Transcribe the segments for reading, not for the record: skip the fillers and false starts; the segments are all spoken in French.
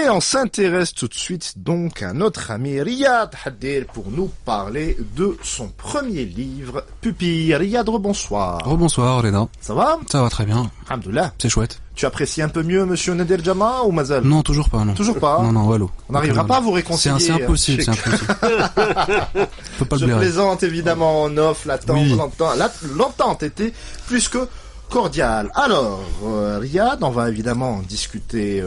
on s'intéresse tout de suite donc à notre ami Riyad Haddir pour nous parler de son premier livre, Pupille. Riyad, rebonsoir. Rebonsoir, Léna. Ça va? Ça va très bien. Alhamdoulilah. C'est chouette. Tu apprécies un peu mieux Monsieur Nader Jama ou Mazal? Non, toujours pas, non. Toujours pas? Non, wallo. On n'arrivera pas à vous réconcilier. C'est impossible, c'est impossible. Faut pas le Je blairer. plaisante évidemment en off, Oui. l'entente était plus que cordiale. Alors, Riyad, on va évidemment discuter,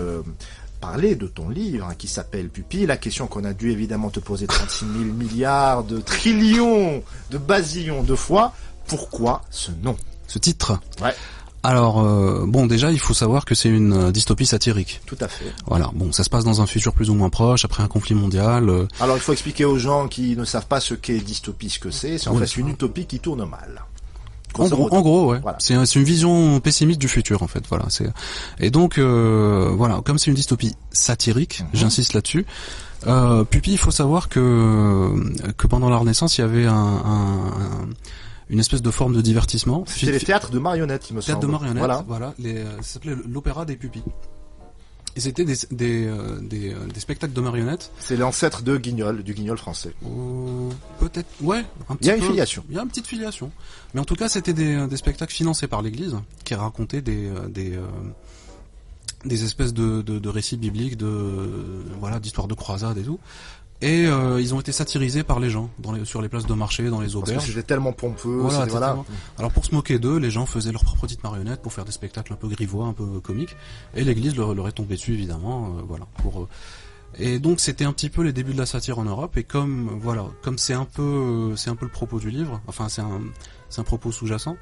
parler de ton livre qui s'appelle Pupille. La question qu'on a dû évidemment te poser 36 000 milliards de trillions de basillons de fois, pourquoi ce nom? Ce titre. Ouais. Alors, bon, déjà, il faut savoir que c'est une dystopie satirique. Tout à fait. Voilà, bon, ça se passe dans un futur plus ou moins proche, après un conflit mondial. Alors, il faut expliquer aux gens qui ne savent pas ce qu'est dystopie, ce que c'est. C'est en fait une utopie qui tourne mal. En gros, ouais. Voilà. C'est une vision pessimiste du futur, en fait. Voilà. Et donc, voilà, comme c'est une dystopie satirique, j'insiste là-dessus. Pupille, il faut savoir que pendant la Renaissance, il y avait une espèce de forme de divertissement. C'était les théâtres de marionnettes, il me semble. Théâtre de marionnettes, voilà. Ça s'appelait l'opéra des pupilles. Et c'était des spectacles de marionnettes. C'est l'ancêtre de Guignol, du Guignol français. Peut-être, ouais. Il y a une filiation. Il y a une petite filiation. Mais en tout cas, c'était des spectacles financés par l'Église, qui racontaient des espèces de récits bibliques, d'histoires de croisades et tout. Et ils ont été satirisés par les gens sur les places de marché, dans les auberges. Parce que c'était tellement pompeux. Voilà. Alors pour se moquer d'eux, les gens faisaient leurs propres petites marionnettes pour faire des spectacles un peu grivois, un peu comiques. Et l'Église leur est tombée dessus évidemment. Et donc c'était un petit peu les débuts de la satire en Europe. Et comme c'est un peu le propos du livre. Enfin c'est un propos sous-jacent.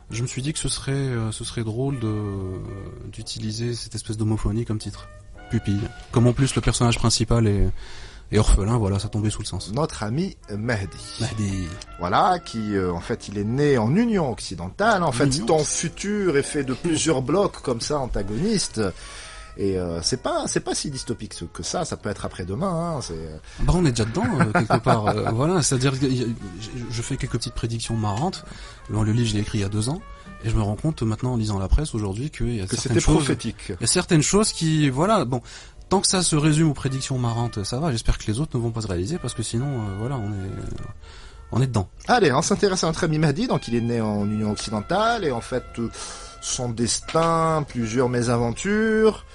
Je me suis dit que ce serait drôle d'utiliser cette espèce d'homophonie comme titre. Pupille. Comme en plus le personnage principal est orphelin, voilà, ça tombait sous le sens. Notre ami Mahdi. Mahdi. Voilà, qui en fait il est né en Union occidentale. En fait, ton futur est fait de plusieurs blocs comme ça antagonistes. Et c'est pas si dystopique que ça peut être après-demain. Bah on est déjà dedans quelque part. Voilà, c'est-à-dire que je fais quelques petites prédictions marrantes. Le livre je l'ai écrit il y a 2 ans. Et je me rends compte maintenant en lisant la presse aujourd'hui que c'était prophétique. Il y a certaines choses qui, voilà, bon. Tant que ça se résume aux prédictions marrantes, ça va. J'espère que les autres ne vont pas se réaliser parce que sinon, on est dedans. Allez, on s'intéresse à notre ami Mahdi. Donc, il est né en Union occidentale et en fait, son destin, plusieurs mésaventures.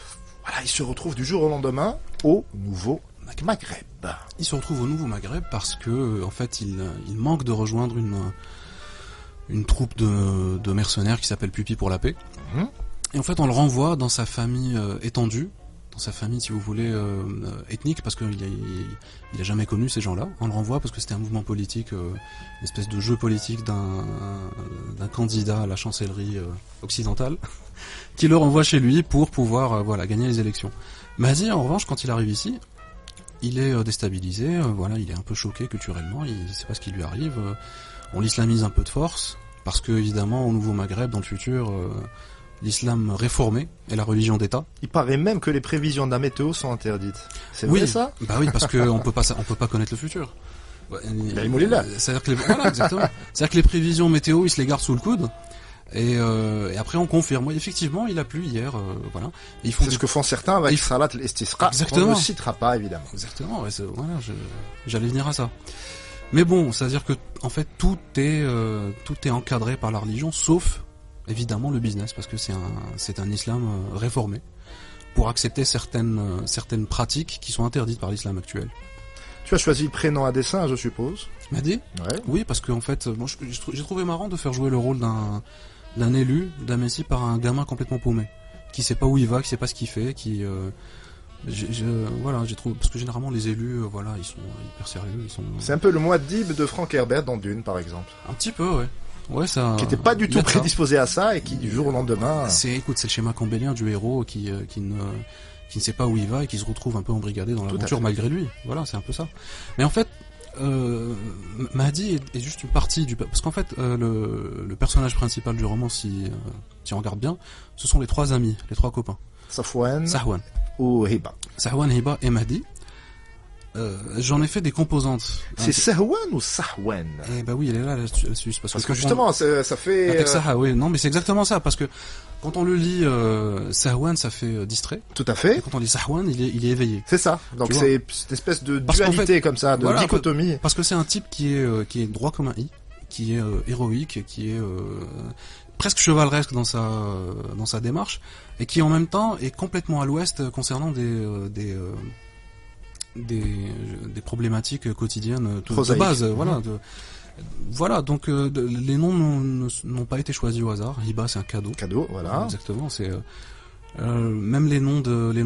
Voilà, il se retrouve du jour au lendemain au Nouveau Maghreb. Il se retrouve au Nouveau Maghreb parce que, en fait, il manque de rejoindre une troupe de mercenaires qui s'appelle Pupille pour la paix. Et en fait, on le renvoie dans sa famille étendue. Sa famille, si vous voulez, ethnique, parce qu'il a jamais connu ces gens-là. On le renvoie parce que c'était un mouvement politique, une espèce de jeu politique d'un candidat à la chancellerie occidentale, qui le renvoie chez lui pour pouvoir gagner les élections. Mahdi, en revanche, quand il arrive ici, il est déstabilisé, il est un peu choqué culturellement, il sait pas ce qui lui arrive. On l'islamise un peu de force, parce que évidemment, au Nouveau Maghreb, dans le futur... l'islam réformé et la religion d'État. Il paraît même que les prévisions de la météo sont interdites. C'est vrai ça? Bah oui, parce que on peut pas connaître le futur. C'est-à-dire que exactement. C'est-à-dire que les prévisions météo, ils se les gardent sous le coude. Et après on confirme. Oui, effectivement, il a plu hier, voilà. Et c'est ce que font certains avec Salat al-Istisqa. Exactement. On ne le citera pas évidemment. Exactement. Ouais, j'allais venir à ça. Mais bon, c'est-à-dire que en fait tout est encadré par la religion, sauf évidemment le business, parce que c'est un islam réformé pour accepter certaines pratiques qui sont interdites par l'islam actuel. Tu as choisi le prénom à dessein, je suppose. Mahdi ? Ouais. Oui, parce que en fait, j'ai trouvé marrant de faire jouer le rôle d'un élu, d'un messie par un gamin complètement paumé, qui sait pas où il va, qui sait pas ce qu'il fait, j'ai trouvé, parce que généralement les élus, ils sont hyper sérieux, C'est un peu le Mouad'Dib de Frank Herbert dans Dune, par exemple. Un petit peu, ouais. Ouais, ça. Qui était pas du tout prédisposé à ça et qui du jour au lendemain. C'est le schéma campbellien du héros qui ne sait pas où il va et qui se retrouve un peu embrigadé dans l'aventure malgré lui. Voilà, c'est un peu ça. Mais en fait, Mahdi est juste une partie parce qu'en fait, le personnage principal du roman, si on regarde bien, ce sont les 3 amis, les 3 copains. Sahwan ou Hiba. Sahwan, Hiba et Mahdi. J'en ai fait des composantes. C'est Sahwan ou Sahwan? Eh ben oui, elle est là, l'astuce. Parce que justement, ça fait... oui, non, mais c'est exactement ça, parce que quand on le lit Sahwan, ça fait distrait. Tout à fait. Et quand on lit Sahwan, il est éveillé. C'est ça. Donc c'est cette espèce de dualité, en fait, comme ça, de voilà, dichotomie. Parce que c'est un type qui est droit comme un i, qui est héroïque, qui est presque chevaleresque dans sa démarche, et qui en même temps est complètement à l'ouest concernant des problématiques quotidiennes de base, voilà. Voilà, donc les noms n'ont pas été choisis au hasard. Hiba, c'est un cadeau. Cadeau, voilà. Exactement, c'est même les noms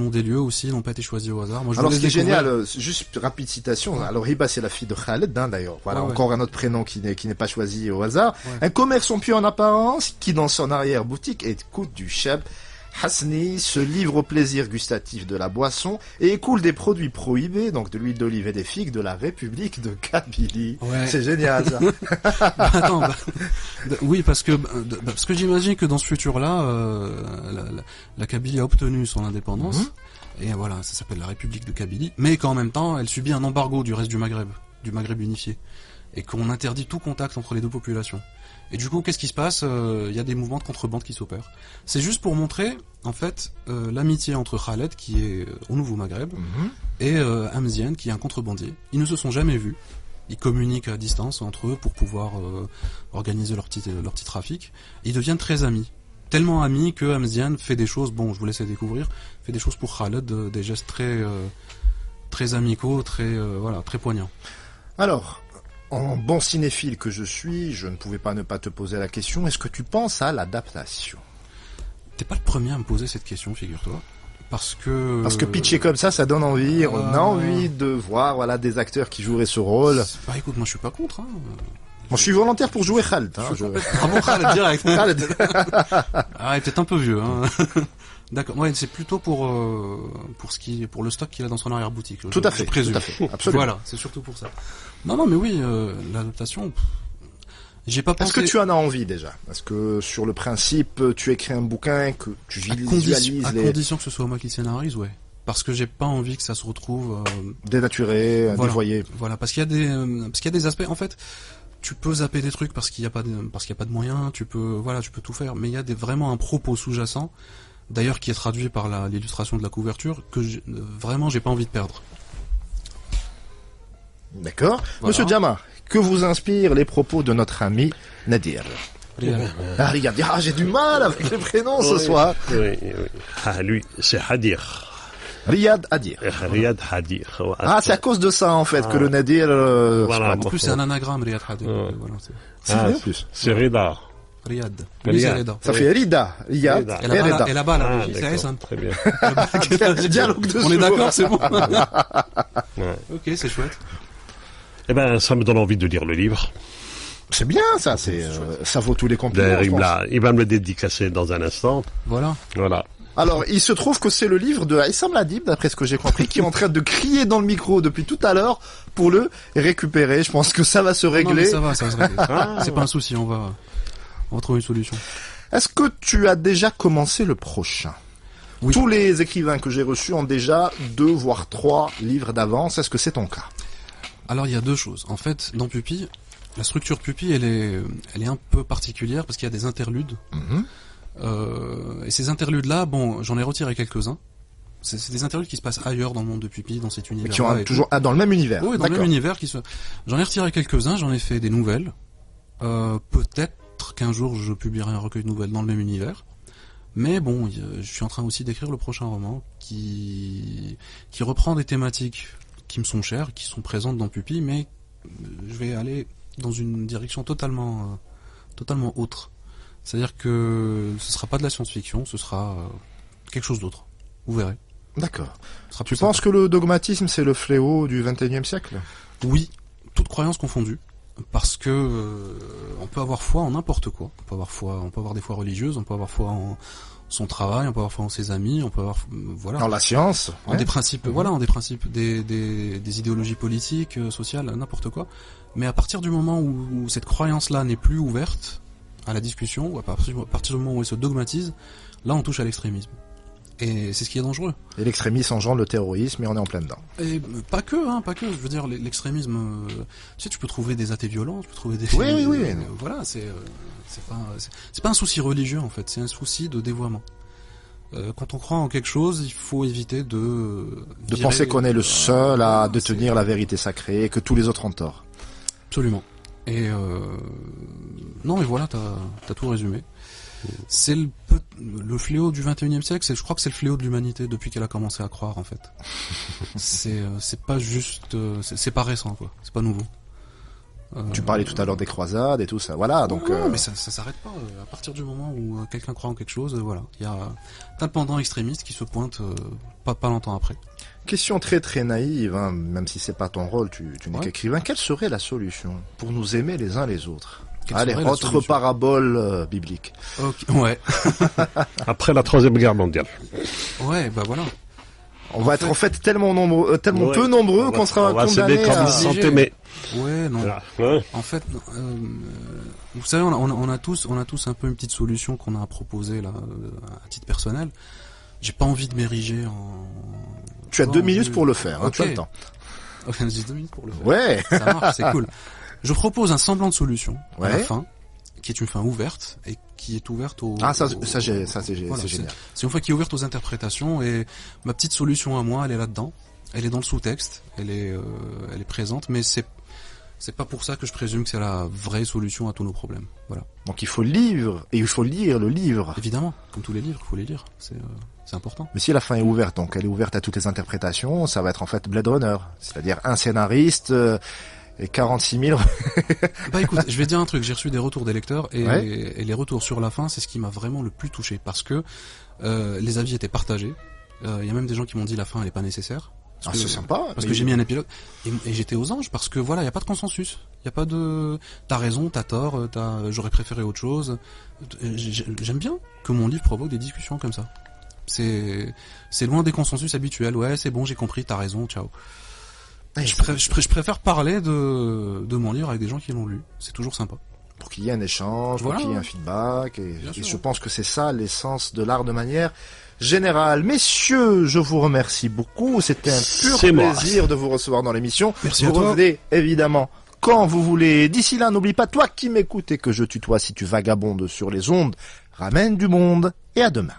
des lieux aussi n'ont pas été choisis au hasard. Moi, alors ce qui est génial, juste rapide citation. Alors Hiba, c'est la fille de Khaled, d'ailleurs. Voilà, encore un autre prénom qui n'est pas choisi au hasard. Ouais. Un commerce somptueux en apparence qui, dans son arrière-boutique, écoute du cheb. Hasni se livre au plaisir gustatif de la boisson et écoule des produits prohibés, donc de l'huile d'olive et des figues de la République de Kabylie. Ouais. C'est génial, ça. Oui, parce que j'imagine que dans ce futur-là, la Kabylie a obtenu son indépendance. Et voilà, ça s'appelle la République de Kabylie, mais qu'en même temps, elle subit un embargo du reste du Maghreb unifié, et qu'on interdit tout contact entre les deux populations. Et du coup, qu'est-ce qui se passe? Il y a des mouvements de contrebande qui s'opèrent. C'est juste pour montrer, en fait, l'amitié entre Khaled, qui est au Nouveau Maghreb, et Amzian, qui est un contrebandier. Ils ne se sont jamais vus. Ils communiquent à distance entre eux pour pouvoir organiser leur petit trafic. Ils deviennent très amis. Tellement amis que Amzian fait des choses, bon, je vous laisse les découvrir, fait des choses pour Khaled, des gestes très amicaux, très poignants. Alors, en bon cinéphile que je suis, je ne pouvais pas ne pas te poser la question, est-ce que tu penses à l'adaptation? T'es pas le premier à me poser cette question, figure-toi. Parce que pitcher comme ça donne envie, on a envie de voir des acteurs qui joueraient ce rôle. Bah écoute, moi je suis pas contre. Moi je suis volontaire pour jouer Khaled. Ah bon, Khaled direct. Khaled. Ah, il est peut-être un peu vieux. D'accord. Ouais, c'est plutôt pour le stock qu'il a dans son arrière-boutique. Tout à fait. Absolument. Voilà, c'est surtout pour ça. Non, mais oui, l'adaptation. J'ai pas pensé. Est-ce que tu en as envie déjà? Est-ce que sur le principe, tu écris un bouquin que tu visualises à condition que ce soit moi qui scénarise, ouais. Parce que j'ai pas envie que ça se retrouve dénaturé, dévoyé. Voilà, parce qu'il y a des aspects. En fait, tu peux zapper des trucs parce qu'il y a pas de moyens. Tu peux tout faire, mais il y a vraiment un propos sous-jacent. D'ailleurs, qui est traduit par l'illustration de la couverture, que vraiment j'ai pas envie de perdre. D'accord. Voilà. Monsieur Djama, que vous inspirent les propos de notre ami Nadir? Regarde, j'ai du mal avec les prénoms ce soir. Oui. Ah, lui, c'est Hadir. Riyad Hadir. Riyad Hadir. C'est à cause de ça, en fait, que le Nadir... voilà, en plus, c'est un anagramme, Riyad Hadir. Voilà, c'est Rida. Riyad. Ça fait Rida. Riyad. Et là-bas, la régie, c'est simple. Très bien. Dialogue de On est d'accord, c'est bon. Ok, c'est chouette. Eh ben, ça me donne envie de lire le livre. C'est bien, ça. Ça vaut tous les compliments. Il va me le dédicacer dans un instant. Voilà. Alors, il se trouve que c'est le livre de Aïssam Ladib, d'après ce que j'ai compris, qui est en train de crier dans le micro depuis tout à l'heure pour le récupérer. Je pense que ça va se régler. Non, mais ça va se régler. C'est pas un souci, on va trouver une solution. Est-ce que tu as déjà commencé le prochain? Oui. Tous les écrivains que j'ai reçus ont déjà 2 voire 3 livres d'avance. Est-ce que c'est ton cas? Alors, il y a 2 choses. En fait, dans Pupille, la structure Pupille, elle est un peu particulière parce qu'il y a des interludes. Et ces interludes-là, bon, j'en ai retiré quelques-uns. C'est des interludes qui se passent ailleurs dans le monde de Pupille, dans cet univers. Qui ont toujours dans le même univers. Oui, dans le même univers. J'en ai retiré quelques-uns. J'en ai fait des nouvelles. Peut-être qu'un jour je publierai un recueil de nouvelles dans le même univers. Mais bon, je suis en train aussi d'écrire le prochain roman qui reprend des thématiques qui me sont chères, qui sont présentes dans Pupille, mais je vais aller dans une direction totalement autre. C'est-à-dire que ce sera pas de la science-fiction, ce sera quelque chose d'autre. Vous verrez. D'accord. Tu penses que le dogmatisme, c'est le fléau du XXIe siècle? Oui, toute croyance confondue. Parce que on peut avoir foi en n'importe quoi. On peut avoir des foi religieuses, on peut avoir foi en son travail, on peut avoir foi en ses amis, on peut avoir dans la science, en des principes, en des principes, des idéologies politiques, sociales, n'importe quoi. Mais à partir du moment où cette croyance-là n'est plus ouverte à la discussion, ou à partir du moment où elle se dogmatise, là on touche à l'extrémisme. Et c'est ce qui est dangereux. Et l'extrémisme engendre le terrorisme et on est en plein dedans. Et pas que. Je veux dire, l'extrémisme, tu sais, tu peux trouver des athées violents, tu peux trouver des... Oui. Voilà, c'est pas un souci religieux, en fait, c'est un souci de dévoiement. Quand on croit en quelque chose, il faut éviter de penser qu'on est le seul à détenir la vérité sacrée et que tous les autres ont tort. Absolument. Et non, mais voilà, t'as tout résumé. C'est le fléau du 21e siècle, je crois que c'est le fléau de l'humanité depuis qu'elle a commencé à croire, en fait. c'est pas juste, c'est pas récent, quoi. C'est pas nouveau. Tu parlais tout à l'heure des croisades et tout ça, voilà. Donc, mais ça s'arrête pas. À partir du moment où quelqu'un croit en quelque chose, voilà, t'as le pendant extrémiste qui se pointe pas longtemps après. Question très très naïve, hein, même si c'est pas ton rôle, tu n'es qu'écrivain. Quelle serait la solution pour nous aimer les uns les autres? Allez, autre parabole biblique. Okay, ouais. Après la Troisième Guerre mondiale. Ouais, bah voilà. On va être en fait tellement peu nombreux qu'on sera condamné à... santé, mais... Ouais, non. Ouais. En fait, vous savez, on a tous un peu une petite solution qu'on a proposée là, à titre personnel. J'ai pas envie de m'ériger en... Tu as 2 minutes pour le faire, okay. Tu as le temps. J'ai 2 minutes pour le faire. Ouais. Ça marche, c'est cool. Je propose un semblant de solution à la fin, qui est une fin ouverte et qui est ouverte aux... Ah, c'est génial. C'est une fin qui est ouverte aux interprétations et ma petite solution à moi, elle est là-dedans. Elle est dans le sous-texte, elle est présente, mais c'est pas pour ça que je présume que c'est la vraie solution à tous nos problèmes. Voilà. Donc il faut lire le livre. Évidemment, comme tous les livres, il faut les lire. C'est important. Mais si la fin est ouverte, donc elle est ouverte à toutes les interprétations, ça va être en fait Blade Runner. C'est-à-dire un scénariste et 46 000... Bah écoute, je vais dire un truc, j'ai reçu des retours des lecteurs et les retours sur la fin, c'est ce qui m'a vraiment le plus touché parce que les avis étaient partagés. Il y a même des gens qui m'ont dit la fin elle est pas nécessaire. C'est sympa. Parce que j'ai mis un épilogue et j'étais aux anges parce que voilà, il y a pas de consensus. Il y a pas de t'as raison, t'as tort, j'aurais préféré autre chose. J'aime bien que mon livre provoque des discussions comme ça. C'est loin des consensus habituels. Ouais, c'est bon, j'ai compris, t'as raison, ciao. Je préfère parler de mon livre avec des gens qui l'ont lu. C'est toujours sympa. Pour qu'il y ait un échange, pour qu'il y ait un feedback. Et je pense que c'est ça l'essence de l'art de manière générale. Messieurs, je vous remercie beaucoup. C'était un pur plaisir de vous recevoir dans l'émission. Merci vous à toi. Revenez évidemment quand vous voulez. D'ici là, n'oublie pas, toi qui m'écoutes et que je tutoie si tu vagabondes sur les ondes, ramène du monde et à demain.